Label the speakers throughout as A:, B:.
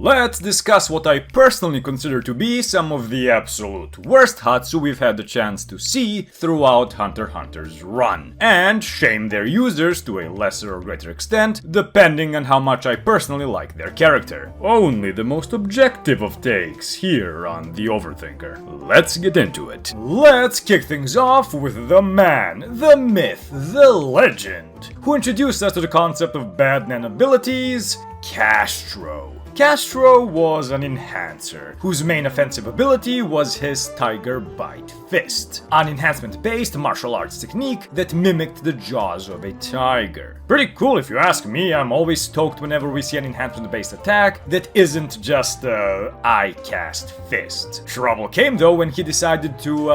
A: let's discuss what I personally consider to be some of the absolute worst Hatsu we've had the chance to see throughout Hunter x Hunter's run, and shame their users to a lesser or greater extent, depending on how much I personally like their character. Only the most objective of takes here on The Overthinker. Let's get into it. Let's kick things off with the man, the myth, the legend, who introduced us to the concept of bad nan abilities, Castro. Castro was an enhancer, whose main offensive ability was his Tiger Bite Fist, an enhancement-based martial arts technique that mimicked the jaws of a tiger. Pretty cool if you ask me. I'm always stoked whenever we see an enhancement-based attack that isn't just a eye-cast fist. Trouble came though when he decided to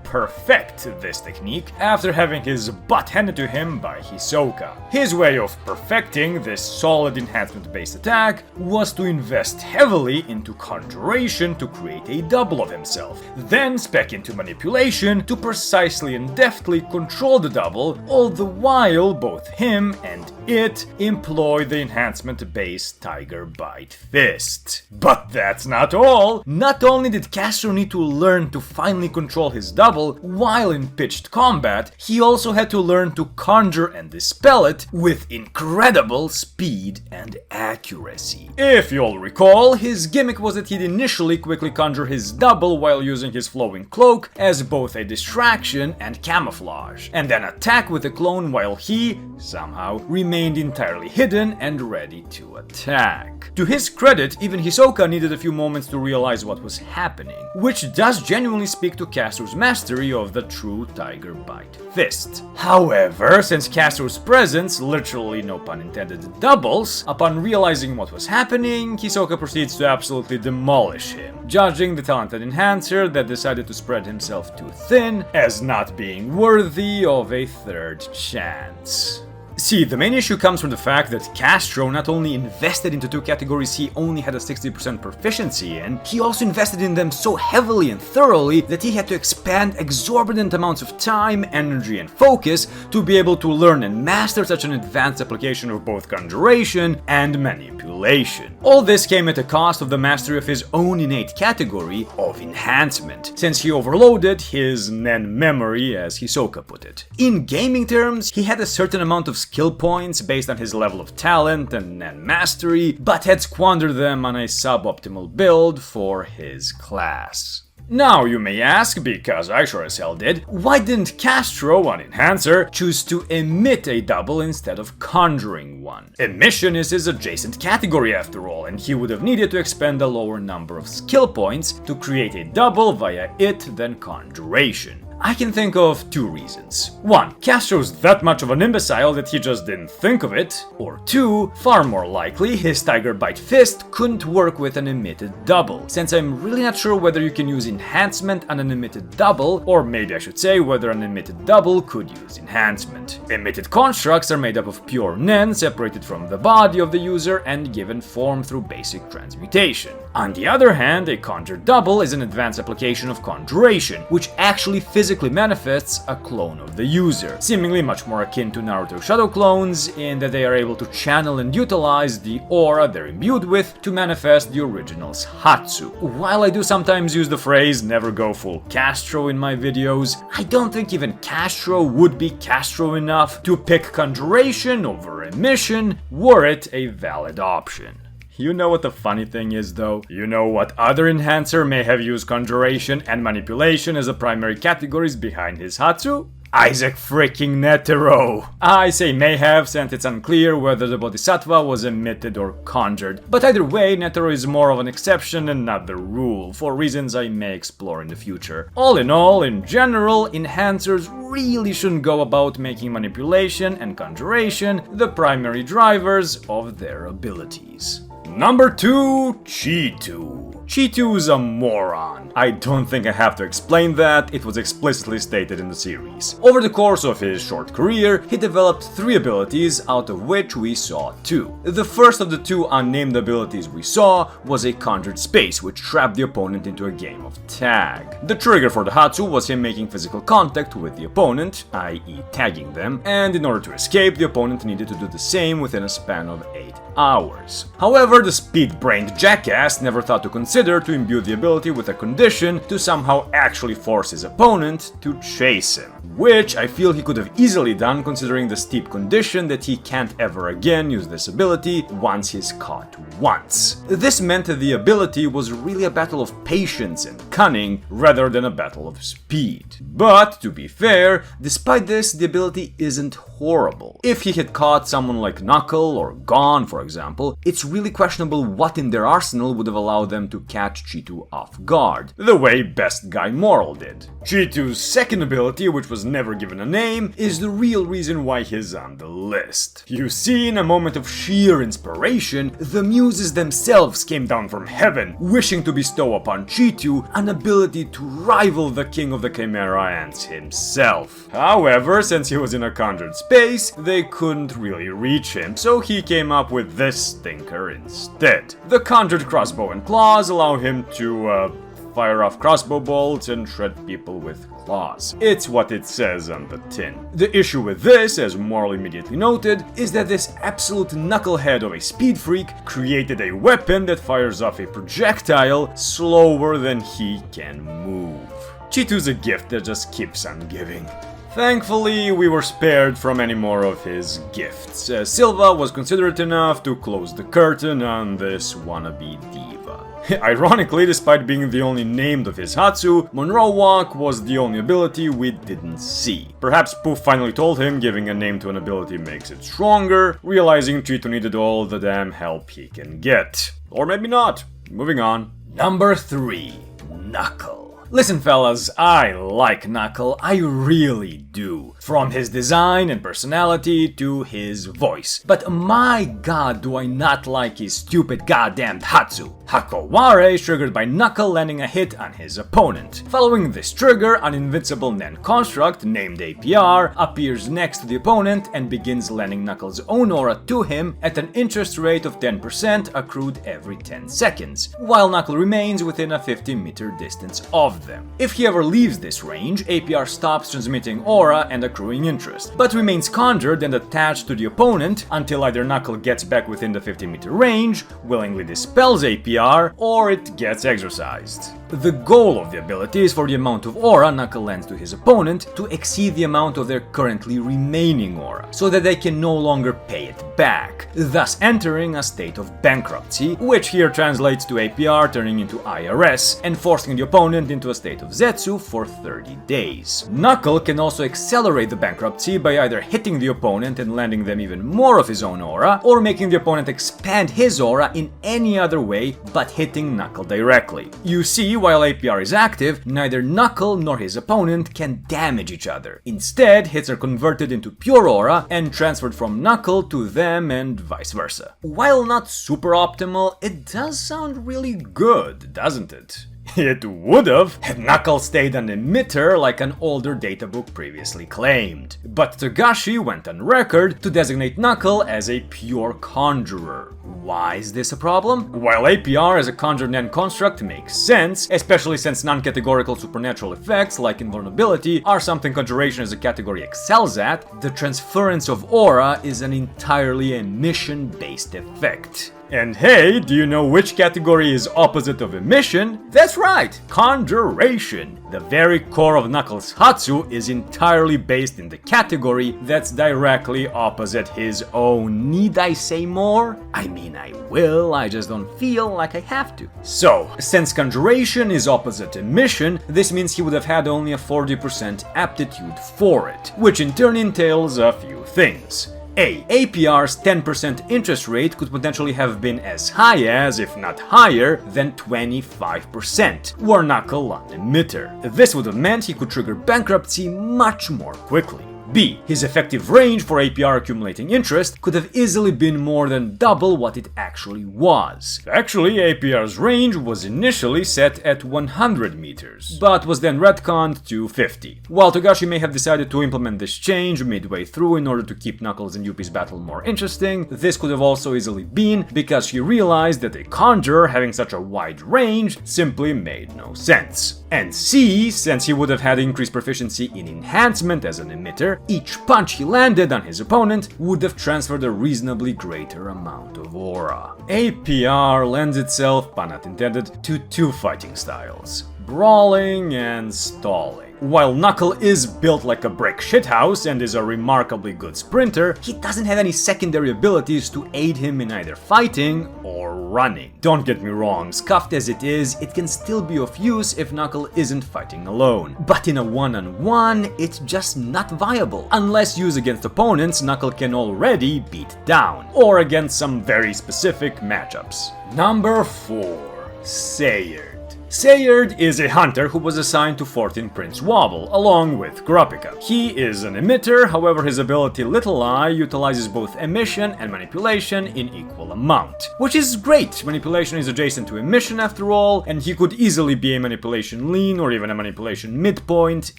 A: perfect this technique after having his butt handed to him by Hisoka. His way of perfecting this solid enhancement-based attack was to invest heavily into conjuration to create a double of himself, then spec into manipulation to precisely and deftly control the double, all the while both him and it employ the enhancement-based Tiger Bite Fist. But that's not all! Not only did Castro need to learn to finally control his double while in pitched combat, he also had to learn to conjure and dispel it with incredible speed and accuracy. If you'll recall, his gimmick was that he'd initially quickly conjure his double while using his flowing cloak as both a distraction and camouflage, and then attack with the clone while he, somehow, remained entirely hidden and ready to attack. To his credit, even Hisoka needed a few moments to realize what was happening, which does genuinely speak to Castro's mastery of the true Tiger Bite Fist. However, since Castro's presence, literally no pun intended, doubles, upon realizing what was happening, Hisoka proceeds to absolutely demolish him, judging the talented enhancer that decided to spread himself too thin as not being worthy of a third chance. See, the main issue comes from the fact that Castro not only invested into two categories he only had a 60% proficiency in, he also invested in them so heavily and thoroughly that he had to expand exorbitant amounts of time, energy, and focus to be able to learn and master such an advanced application of both conjuration and manipulation. All this came at the cost of the mastery of his own innate category of enhancement, since he overloaded his nen memory, as Hisoka put it. In gaming terms, he had a certain amount of skill points based on his level of talent and mastery, but had squandered them on a suboptimal build for his class. Now you may ask, because I sure as hell did, why didn't Castro, an enhancer, choose to emit a double instead of conjuring one? Emission is his adjacent category after all, and he would have needed to expend a lower number of skill points to create a double via it than conjuration. I can think of two reasons. 1. Castro's that much of an imbecile that he just didn't think of it. Or 2. Far more likely, his Tiger Bite Fist couldn't work with an emitted double, since I'm really not sure whether you can use enhancement on an emitted double, or maybe I should say whether an emitted double could use enhancement. Emitted constructs are made up of pure nen separated from the body of the user and given form through basic transmutation. On the other hand, a conjured double is an advanced application of conjuration, which actually physically manifests a clone of the user, seemingly much more akin to Naruto Shadow clones in that they are able to channel and utilize the aura they're imbued with to manifest the original's Hatsu. While I do sometimes use the phrase never go full Castro in my videos, I don't think even Castro would be Castro enough to pick conjuration over emission were it a valid option. You know what the funny thing is though? You know what other enhancer may have used conjuration and manipulation as the primary categories behind his Hatsu? Isaac freaking Netero! I say may have, since it's unclear whether the Bodhisattva was emitted or conjured, but either way, Netero is more of an exception and not the rule, for reasons I may explore in the future. All, in general, enhancers really shouldn't go about making manipulation and conjuration the primary drivers of their abilities. Number 2, Cheetu. Cheetu's a moron. I don't think I have to explain that, it was explicitly stated in the series. Over the course of his short career, he developed 3 abilities, out of which we saw 2. The first of the 2 unnamed abilities we saw was a conjured space, which trapped the opponent into a game of tag. The trigger for the Hatsu was him making physical contact with the opponent, i.e. tagging them, and in order to escape, the opponent needed to do the same within a span of 8 hours. However, the speed-brained jackass never thought to consider to imbue the ability with a condition to somehow actually force his opponent to chase him. Which I feel he could have easily done considering the steep condition that he can't ever again use this ability once he's caught once. This meant that the ability was really a battle of patience and cunning rather than a battle of speed. But, to be fair, despite this, the ability isn't horrible. If he had caught someone like Knuckle or Gon, for example, it's really questionable what in their arsenal would have allowed them to catch Cheetu off guard, the way Best Guy Moral did. Cheetu's second ability, which was never given a name, is the real reason why he's on the list. You see, in a moment of sheer inspiration, the muses themselves came down from heaven, wishing to bestow upon Cheetu an ability to rival the king of the Chimera Ants himself. However, since he was in a conjured space, they couldn't really reach him, so he came up with this stinker instead. The conjured crossbow and claws allow him to, fire off crossbow bolts and shred people with claws. It's what it says on the tin. The issue with this, as Moral immediately noted, is that this absolute knucklehead of a speed freak created a weapon that fires off a projectile slower than he can move. Cheetu's a gift that just keeps on giving. Thankfully, we were spared from any more of his gifts, as Silva was considerate enough to close the curtain on this wannabe diva. Ironically, despite being the only named of his Hatsu, Monroe Walk was the only ability we didn't see. Perhaps Poof finally told him giving a name to an ability makes it stronger, realizing Cheetu needed all the damn help he can get. Or maybe not. Moving on. Number 3. Knuckle. Listen fellas, I like Knuckle, I really do. From his design and personality to his voice. But my god do I not like his stupid goddamn Hatsu. Hakoware is triggered by Knuckle landing a hit on his opponent. Following this trigger, an invincible Nen construct named APR appears next to the opponent and begins lending Knuckle's own aura to him at an interest rate of 10% accrued every 10 seconds, while Knuckle remains within a 50-meter distance of them. If he ever leaves this range, APR stops transmitting aura and accruing interest, but remains conjured and attached to the opponent until either Knuckle gets back within the 50-meter range, willingly dispels APR, or it gets exorcised. The goal of the ability is for the amount of aura Knuckle lends to his opponent to exceed the amount of their currently remaining aura, so that they can no longer pay it back, thus entering a state of bankruptcy, which here translates to APR turning into IRS and forcing the opponent into a state of Zetsu for 30 days. Knuckle can also accelerate the bankruptcy by either hitting the opponent and lending them even more of his own aura, or making the opponent expand his aura in any other way but hitting Knuckle directly. You see, while APR is active, neither Knuckle nor his opponent can damage each other. Instead, hits are converted into pure aura and transferred from Knuckle to them and vice versa. While not super optimal, it does sound really good, doesn't it? It would've had Knuckle stayed an emitter like an older databook previously claimed. But Togashi went on record to designate Knuckle as a pure conjurer. Why is this a problem? While APR as a conjured Nen construct makes sense, especially since non-categorical supernatural effects like invulnerability are something conjuration as a category excels at, the transference of aura is an entirely emission-based effect. And hey, do you know which category is opposite of emission? That's right, conjuration. The very core of Knuckles' Hatsu is entirely based in the category that's directly opposite his own. Need I say more? I mean, I will, I just don't feel like I have to. So, since conjuration is opposite emission, this means he would have had only a 40% aptitude for it, which in turn entails a few things. APR's 10% interest rate could potentially have been as high as, if not higher, than 25%, were Knuckle an emitter. This would have meant he could trigger bankruptcy much more quickly. B. His effective range for APR accumulating interest could have easily been more than double what it actually was. Actually, APR's range was initially set at 100 meters, but was then retconned to 50. While Togashi may have decided to implement this change midway through in order to keep Knuckles and Yuppie's battle more interesting, this could have also easily been because he realized that a conjurer having such a wide range simply made no sense. And C, since he would have had increased proficiency in enhancement as an emitter, Each punch he landed on his opponent would have transferred a reasonably greater amount of aura. APR lends itself, pun not intended, to two fighting styles: brawling and stalling. While Knuckle is built like a brick shithouse and is a remarkably good sprinter, he doesn't have any secondary abilities to aid him in either fighting or running. Don't get me wrong, scuffed as it is, it can still be of use if Knuckle isn't fighting alone. But in a one-on-one, it's just not viable, unless used against opponents Knuckle can already beat down, or against some very specific matchups. Number 4. Sard. Sard is a hunter who was assigned to 14 Prince Wobble, along with Kurapika. He is an emitter, however his ability Little Eye utilizes both emission and manipulation in equal amount. Which is great, manipulation is adjacent to emission after all, and he could easily be a manipulation lean or even a manipulation midpoint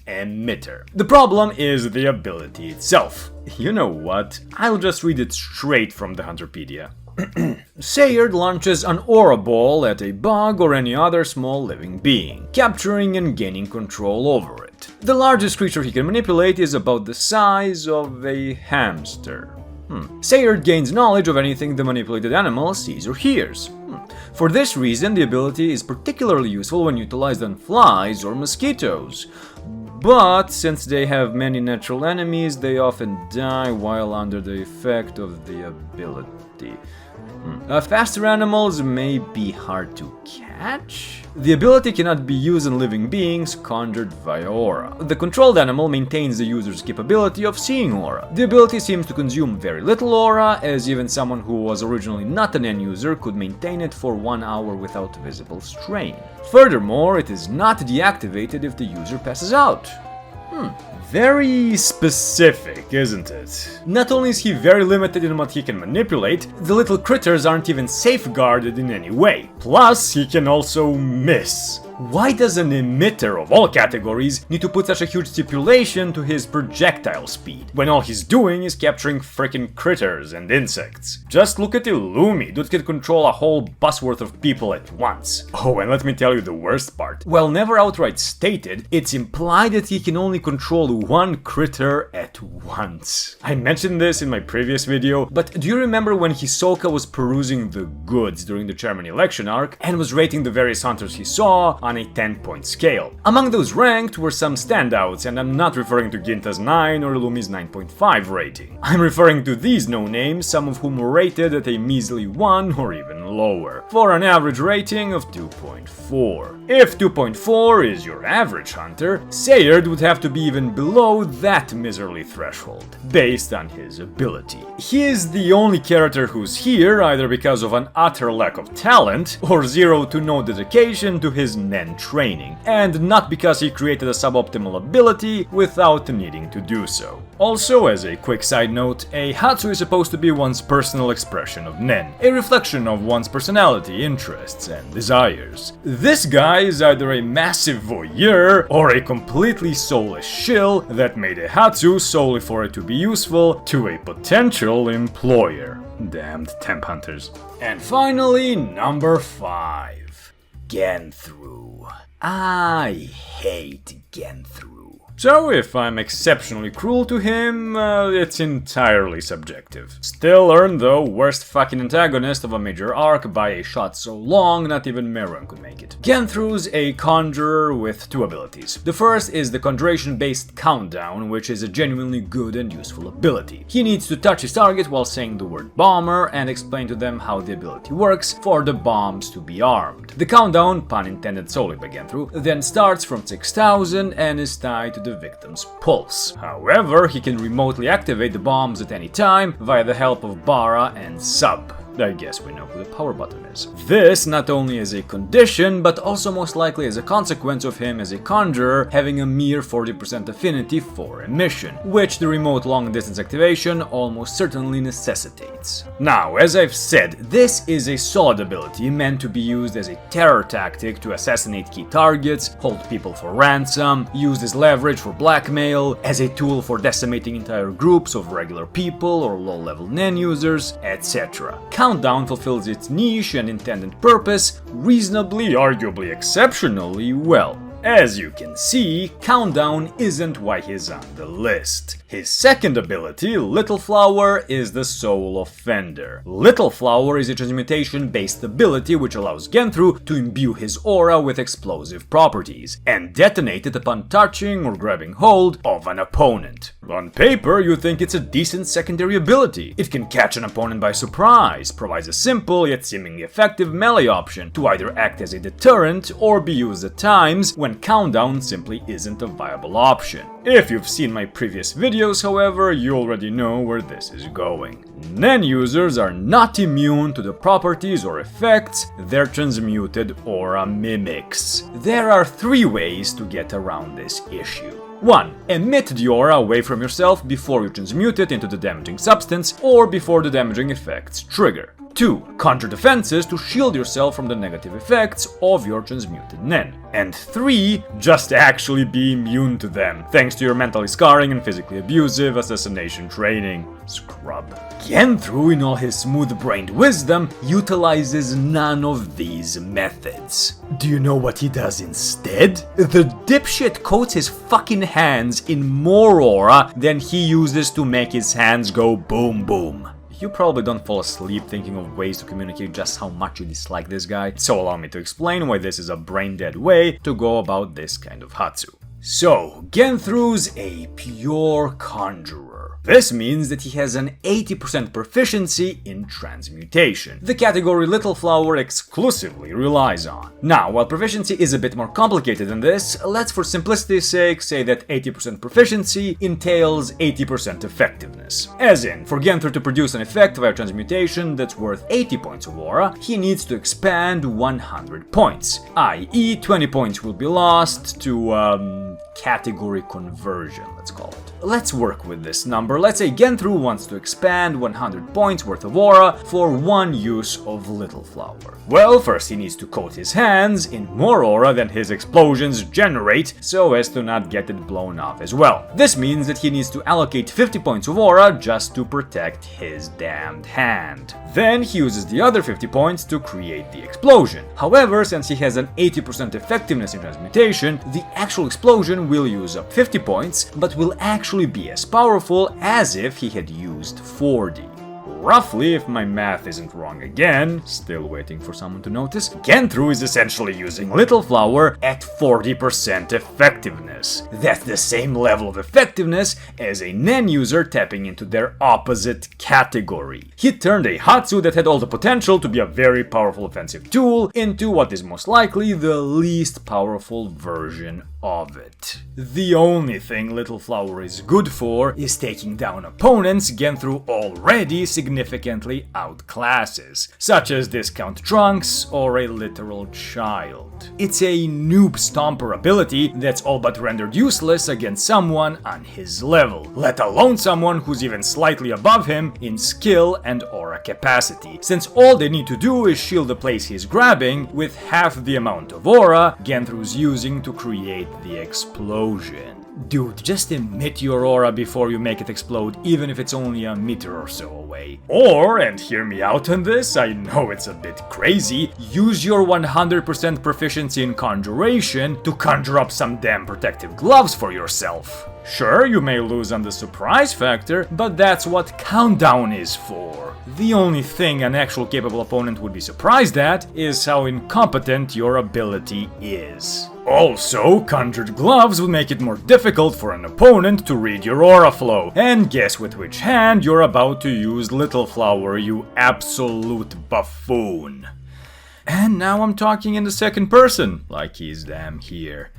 A: emitter. The problem is the ability itself. You know what? I'll just read it straight from the Hunterpedia. Sard launches an aura ball at a bug or any other small living being, capturing and gaining control over it. The largest creature he can manipulate is about the size of a hamster. Sard gains knowledge of anything the manipulated animal sees or hears. For this reason, the ability is particularly useful when utilized on flies or mosquitoes. But since they have many natural enemies, they often die while under the effect of the ability. Faster animals may be hard to catch. The ability cannot be used on living beings conjured via aura. The controlled animal maintains the user's capability of seeing aura. The ability seems to consume very little aura, as even someone who was originally not an end user could maintain it for 1 hour without visible strain. Furthermore, it is not deactivated if the user passes out. Very specific, isn't it? Not only is he very limited in what he can manipulate, the little critters aren't even safeguarded in any way. Plus, he can also miss. Why does an emitter of all categories need to put such a huge stipulation to his projectile speed, when all he's doing is capturing frickin' critters and insects? Just look at Illumi, dude can control a whole bus worth of people at once. Oh, and let me tell you the worst part. While never outright stated, it's implied that he can only control one critter at once. I mentioned this in my previous video, but do you remember when Hisoka was perusing the goods during the chairman election arc and was rating the various hunters he saw on a 10-point scale? Among those ranked were some standouts, and I'm not referring to Ginta's 9 or Illumi's 9.5 rating. I'm referring to these no-names, some of whom were rated at a measly 1 or even lower, for an average rating of 2.4. If 2.4 is your average hunter, Sard would have to be even below that miserly threshold, based on his ability. He is the only character who's here either because of an utter lack of talent, or zero to no dedication to his Nen training, and not because he created a suboptimal ability without needing to do so. Also, as a quick side note, a Hatsu is supposed to be one's personal expression of Nen, a reflection of one's personality, interests, and desires. This guy is either a massive voyeur or a completely soulless shill that made a Hatsu solely for it to be useful to a potential employer. Damned temp hunters. And finally, number 5. Genthru. I hate Genthru. So if I'm exceptionally cruel to him, it's entirely subjective. Still earned though, worst fucking antagonist of a major arc by a shot so long not even Meruem could make it. Genthru's a conjurer with 2 abilities. The first is the conjuration-based countdown, which is a genuinely good and useful ability. He needs to touch his target while saying the word bomber and explain to them how the ability works for the bombs to be armed. The countdown, pun intended solely by Genthru, then starts from 6000 and is tied to the victim's pulse. However, he can remotely activate the bombs at any time via the help of Bara and Sub. I guess we know who the power button is. This not only is a condition, but also most likely as a consequence of him as a conjurer having a mere 40% affinity for emission, which the remote long-distance activation almost certainly necessitates. Now, as I've said, this is a solid ability meant to be used as a terror tactic to assassinate key targets, hold people for ransom, used as leverage for blackmail, as a tool for decimating entire groups of regular people or low-level Nen users, etc. Countdown fulfills its niche and intended purpose reasonably, arguably exceptionally well. As you can see, Countdown isn't why he's on the list. His second ability, Little Flower, is the Soul Offender. Little Flower is a transmutation-based ability which allows Genthru to imbue his aura with explosive properties, and detonate it upon touching or grabbing hold of an opponent. On paper, you think it's a decent secondary ability. It can catch an opponent by surprise, provides a simple yet seemingly effective melee option to either act as a deterrent or be used at times when Countdown simply isn't a viable option. If you've seen my previous videos, however, you already know where this is going. Nen users are not immune to the properties or effects their transmuted aura mimics. There are 3 ways to get around this issue. 1. Emit the aura away from yourself before you transmute it into the damaging substance or before the damaging effects trigger. 2. Conjure defenses to shield yourself from the negative effects of your transmuted Nen. And 3. Just actually be immune to them, thanks to your mentally scarring and physically abusive assassination training. Scrub. Genthru, in all his smooth-brained wisdom, utilizes none of these methods. Do you know what he does instead? The dipshit coats his fucking hands in more aura than he uses to make his hands go boom boom. You probably don't fall asleep thinking of ways to communicate just how much you dislike this guy, so allow me to explain why this is a brain-dead way to go about this kind of Hatsu. So, Genthru's a pure conjurer. This means that he has an 80% proficiency in transmutation, the category Little Flower exclusively relies on. Now, while proficiency is a bit more complicated than this, let's for simplicity's sake say that 80% proficiency entails 80% effectiveness. As in, for Genthru to produce an effect via transmutation that's worth 80 points of aura, he needs to expand 100 points, i.e. 20 points will be lost to, category conversion, let's call it. Let's work with this number. Let's say Genthru wants to expand 100 points worth of aura for 1 use of Little Flower. Well, first he needs to coat his hands in more aura than his explosions generate, so as to not get it blown off as well. This means that he needs to allocate 50 points of aura just to protect his damned hand. Then he uses the other 50 points to create the explosion. However, since he has an 80% effectiveness in transmutation, the actual explosion will use up 50 points, but will actually be as powerful as if he had used 40. Roughly, if my math isn't wrong again, still waiting for someone to notice, Genthru is essentially using Little Flower at 40% effectiveness. That's the same level of effectiveness as a Nen user tapping into their opposite category. He turned a Hatsu that had all the potential to be a very powerful offensive tool into what is most likely the least powerful version of it. The only thing Little Flower is good for is taking down opponents Genthru already significantly outclasses, such as Discount Trunks or a literal child. It's a noob stomper ability that's all but rendered useless against someone on his level, let alone someone who's even slightly above him in skill and aura capacity, since all they need to do is shield the place he's grabbing with half the amount of aura Genthru's using to create the explosion. Dude, just emit your aura before you make it explode, even if it's only a meter or so away. Or, and hear me out on this, I know it's a bit crazy, use your 100% proficiency in conjuration to conjure up some damn protective gloves for yourself. Sure, you may lose on the surprise factor, but that's what Countdown is for. The only thing an actual capable opponent would be surprised at is how incompetent your ability is. Also, conjured gloves would make it more difficult for an opponent to read your aura flow. And guess with which hand you're about to use Little Flower, you absolute buffoon. And now I'm talking in the second person, like he's damn here.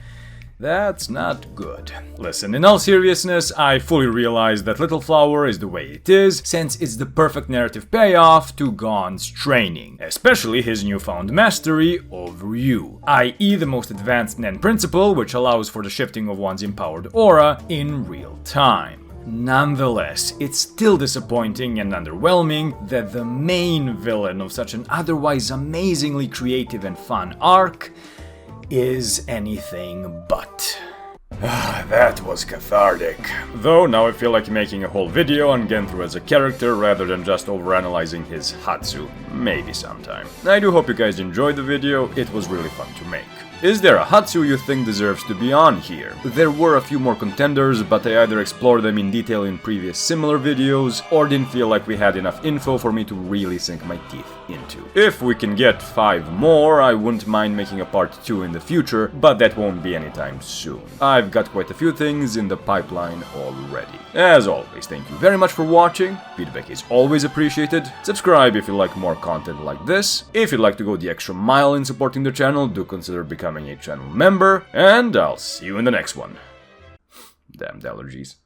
A: That's not good. Listen, in all seriousness, I fully realize that Little Flower is the way it is, since it's the perfect narrative payoff to Gon's training, especially his newfound mastery of Ryu, i.e. the most advanced Nen principle, which allows for the shifting of one's empowered aura in real time. Nonetheless, it's still disappointing and underwhelming that the main villain of such an otherwise amazingly creative and fun arc is anything but. That was cathartic. Though now I feel like making a whole video on Genthru as a character rather than just overanalyzing his Hatsu. Maybe sometime. I do hope you guys enjoyed the video, it was really fun to make. Is there a Hatsu you think deserves to be on here? There were a few more contenders, but I either explored them in detail in previous similar videos, or didn't feel like we had enough info for me to really sink my teeth into. If we can get 5 more, I wouldn't mind making a part 2 in the future, but that won't be anytime soon. I've got quite a few things in the pipeline already. As always, thank you very much for watching, feedback is always appreciated, subscribe if you like more content like this, if you'd like to go the extra mile in supporting the channel, do consider becoming a channel member, and I'll see you in the next one. Damned allergies.